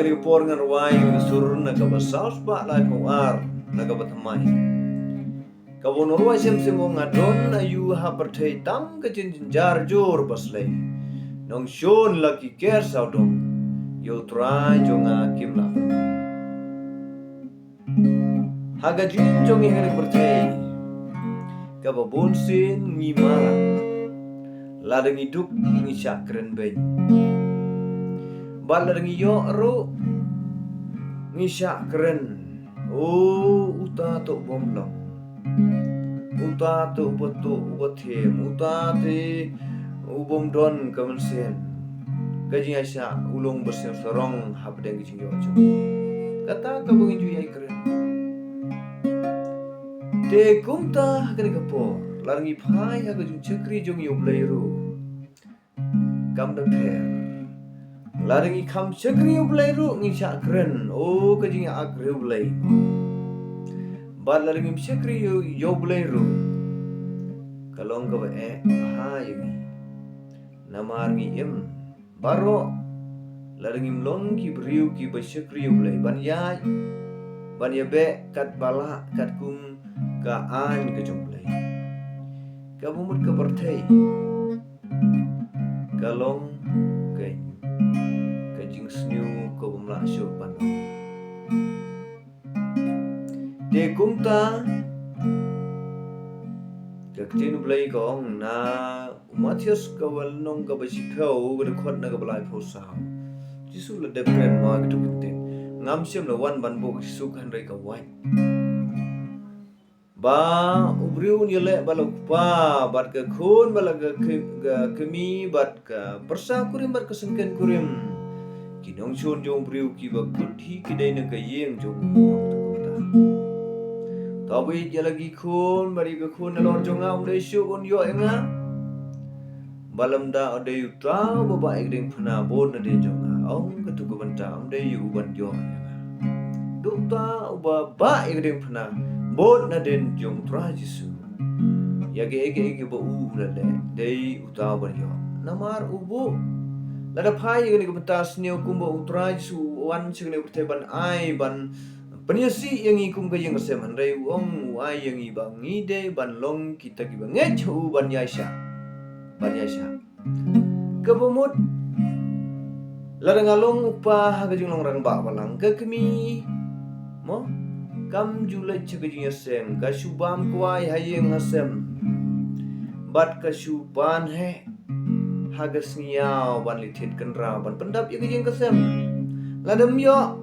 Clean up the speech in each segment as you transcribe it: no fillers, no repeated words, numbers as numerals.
Agri por ngan wai sur na ka basaus ba la ko ar na ka batamai. Ka bonor wa sem ngadon ayu ha perthei tam ka chin jar jor baslei. Nong shon laki ker saudong yo trai jonga kimla. Haga jin jongi ngari perthei. Ka babon sin ngimala. Ladang hidup ngi syakren ben. Balar ngi yo ro ngi syakren. Oh uta to bomlong. Uta to betu bethem. Uta te ubom don kemensen. Gaji Aisyah ulung bersem sorong habdeng gijing yo ajo. Kata ka bungin ju yai keren. Te kumta kene kapo. Larngi phai ha gajung chakri jong yo blairu. Kam da pher. Larngi kham chakri yo blairu ngi syakren. Oh gajing ya agre blai. Bad larngi chakri yo blairu. Kalong ka ba hai ni. Namar ngi em baro larngim long ki briu ki basyakri ulai ban ya be kat bala kat kum ka an ke jomplai ka bumut ka perthei ka long ka jing sniu ko bumla syo pan de kumta Kaktin ulai kong na Matius kawal nong ka basi phau ga khot na ka balai phau sa jisu la depren ma ga tukin ngam sem la wan ban bo jisu kan rai ka wai ba ubriu ni le balok pa bat ka khun bala ga kemi bat ka persa kurim bat ka sengken kurim kinong chon jong briu ki ba kuthi ki dai na ka yeng jong Tapi dia lagi khun bari ka khun lor jonga umdai syu on yo enga balam da ode yuta baba egding phna bon na de jonga ong ka tu ka banta umdai yu ban yo enga duta uba ba egding phna bon na den jong tra jisu yage ege ba u la le dei uta ban yo namar ubu lada phai egni ka banta sneu kumba utra jisu wan singne urte ban ai ban Penyasi yang ikum ka yang seman rai wong ai yang ibang ngide ban long kita ki bang ngechu ban yaisha kebumut larang along upa ka jing long rang ba balang ka kemi mo kam julai chagajing yasem ka shubam kwai hayeng asem bat ka shuban he hagas ngiao ban litit kenra ban pendap yang jing kasem ladam yo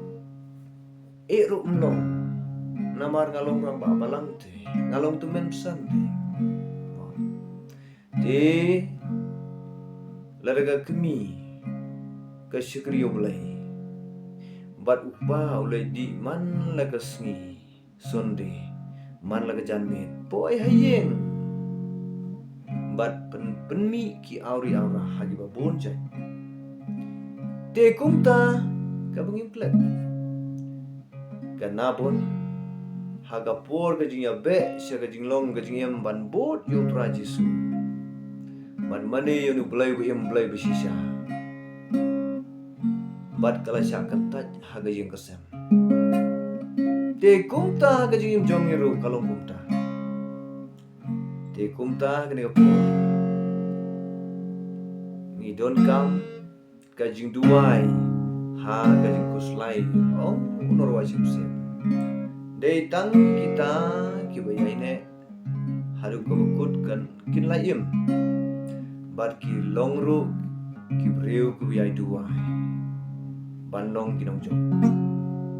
ru mnong namar ngalong rang ba balang te ngalong tu men pesan te laraga kemi ka syukriyo bulai bat upa ulai di man la ka sngi sonde man la ka janmet poi hayeng bat penmi ki auri aura hagi ba bonjai te kumta ka bangim plek Kanapun hagapur kajing be sya kajing long kajing yam ban bot yo tra jisu ban mane yo nu blai bu yam blai besisha bat kala sya kantat hagajing kesem te kumta kajing yam jong ru kalong kumta te kumta kene ko ni don kam kajing duai ha kajing kuslai ong unor wajib sem dei tang kita kibayai ne haru ko kut kan kin laim bat ki longru ki breu ku yai dua bandong kinong jong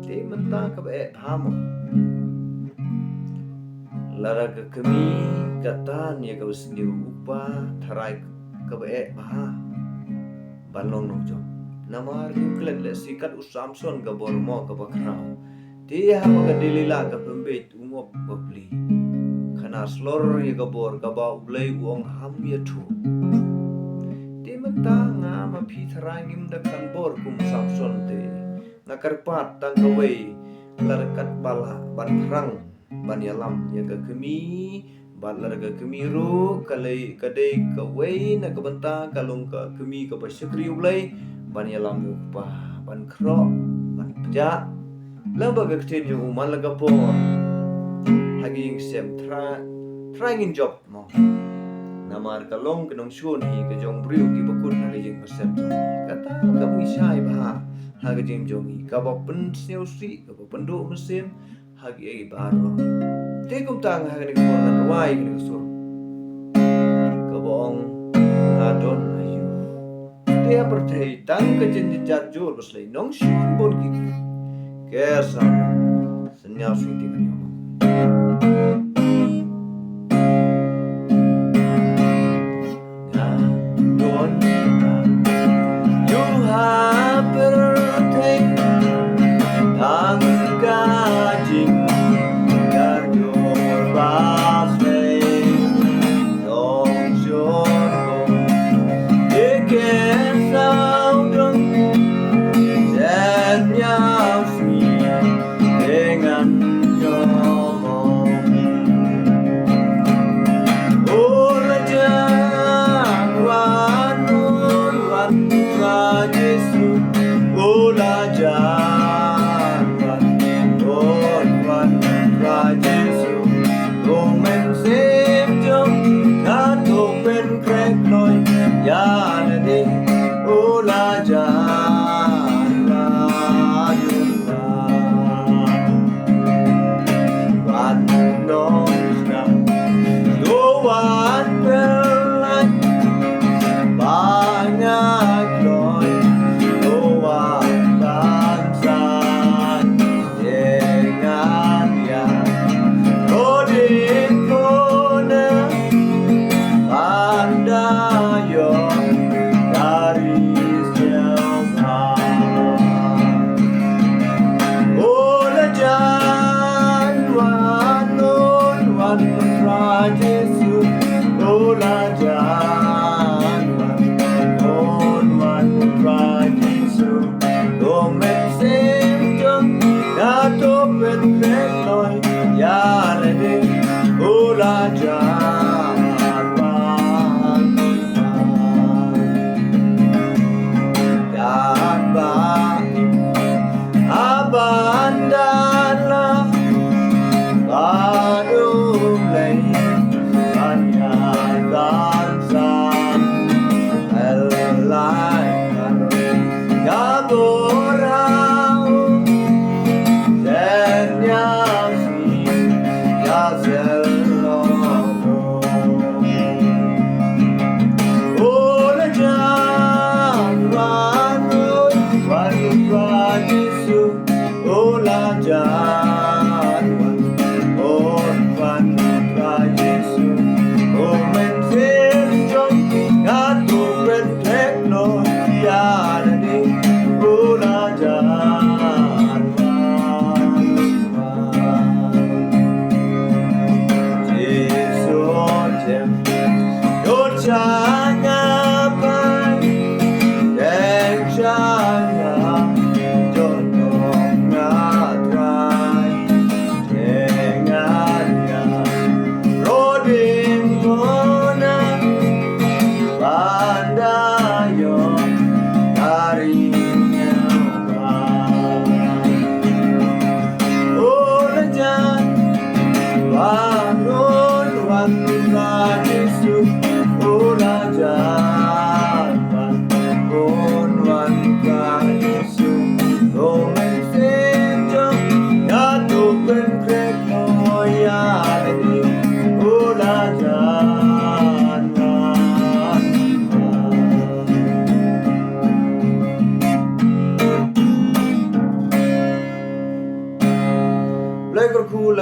te menta ka be hamo lara ka kemi katan ya ka usni upa tharai ka be ha bandong nong jong namar klet le sikat usamson ka bormo ka bakrao ti ha ka dilila ka pembet ungop babli khana slor ye ka bor ka ba ublei uong ham ye thu ti menta nga ma phi tharangim da kan bor kum samson te nakarpat tang ka wei larkat bala ban rang ban yalam ya ka kemi ban larga kemi ru kalai kadai ka wei na ka banta kalong ka kemi ka basyakri ublei ban yalam upa ban kro ban pja lembaga ketin yung uman lagapor hagi yung sem trying in job mo namar kalong kenong shun hi kejong briu ki bakut na kejing persem kata kamu isai bah hagi jing jongi kabok pen seusi kabok pendu mesin hagi ai baro tekum tang hagi ni korban ruai ni sur kabong adon ayu dia bertei tang kejen jejat jur beslei nong shun bon ki kesa senyap sing tinggal nyomong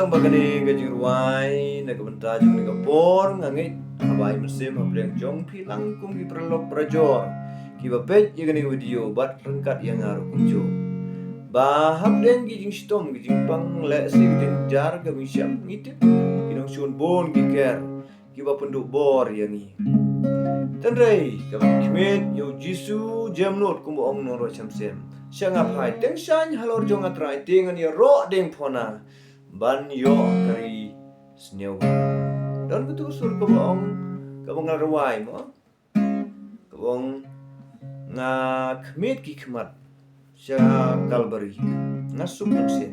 lang bagani gajing ruai na kabenta jong ni kapor ngangit abai mesim hableng jong pilang kum ki prelok prajor ki bapet ye gani video bat rengkat yang ngaru kunjo ba hableng gijing stom gijing pang le si gijing jar ga misyam ngitip kinong sun bon ki ker ki ba penduk bor yang ni tanrei ka khmet yo jisu jamnot kum ong noro chamsem syangap hai teng shan halor jong atrai tengan ya ro deng phona ban yo kari sneu dan kutu sur ka bong ngarwai mo ka bong nga khmet ki khmat sya Kalbari ngasuk nungsin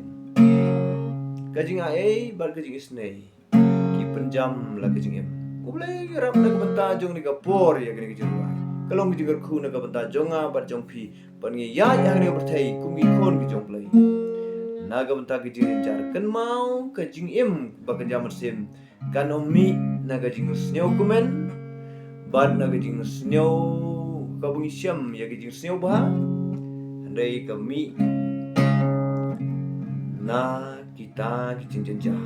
kajing ae bar kajing isnei ki penjam la kajing em ublai ram na benta jong ni kapor ya gini kajing ruai kalong kajing ku na benta jonga bar jong pi pan ngi ya ya ni bertai kungi kon ki jong plai naga benta kajing jar kan mau kajing em ba kajam sim kan omi na kajing sneu kumen bad na kajing sneu kabung syam ya kajing sneu ba andai kami na kita kajing jenjar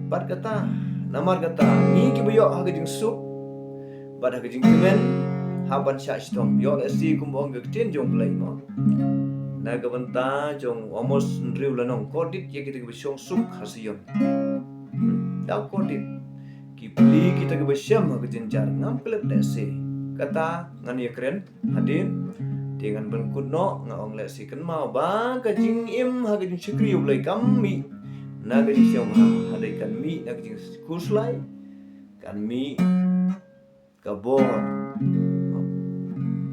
bad kata namar kata ni ki boyo ha kajing sup bad ha kajing kumen haban sya stom yo la si kumbong gaktin jong plai mo naga benta jong omos nriu lanong kodit ya kita kebsyong suk hasiyon da kodit ki pli kita kebesyam ha kejenjar ngam kelet lese kata ngan ya keren hadin dengan bengkut no ngaong lese kan mau ba kajing im ha kajing sikri ulai kami na kajing syam ha hadai kan mi na kajing kuslai kan mi kabor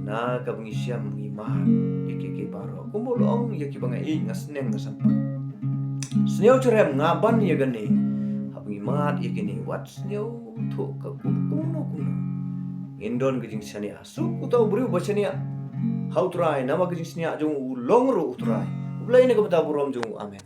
na kabengisyam ngimah yake baro kumbolong yake bangai ngasneng ngasampa sneu cerem ngaban ya gane habengimat yake ni wat sneu tho ka kuno indon gijing sania su utau bru bachania hautrai nama gijing sania jong ulong ro utrai ulai ne ka bata burom jong amen